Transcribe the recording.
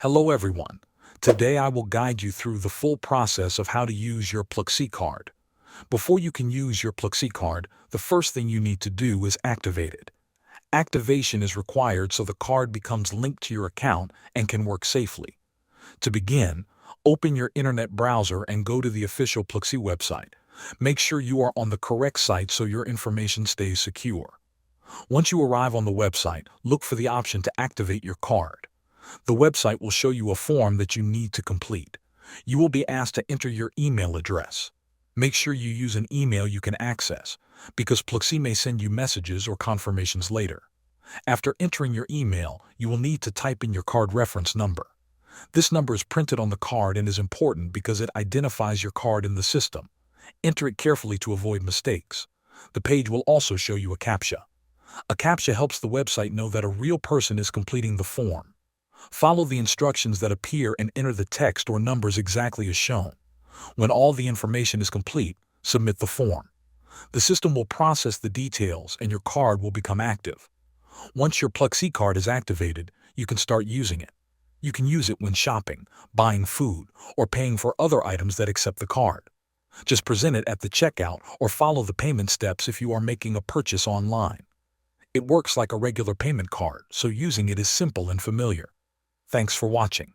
Hello everyone. Today I will guide you through the full process of how to use your Pluxee card. Before you can use your Pluxee card, the first thing you need to do is activate it. Activation is required so the card becomes linked to your account and can work safely. To begin, open your internet browser and go to the official Pluxee website. Make sure you are on the correct site so your information stays secure. Once you arrive on the website, look for the option to activate your card. The website will show you a form that you need to complete. You will be asked to enter your email address. Make sure you use an email you can access, because Pluxee may send you messages or confirmations later. After entering your email, you will need to type in your card reference number. This number is printed on the card and is important because it identifies your card in the system. Enter it carefully to avoid mistakes. The page will also show you a CAPTCHA. A CAPTCHA helps the website know that a real person is completing the form. Follow the instructions that appear and enter the text or numbers exactly as shown. When all the information is complete, submit the form. The system will process the details and your card will become active. Once your Pluxee card is activated, you can start using it. You can use it when shopping, buying food, or paying for other items that accept the card. Just present it at the checkout or follow the payment steps if you are making a purchase online. It works like a regular payment card, so using it is simple and familiar. Thanks for watching.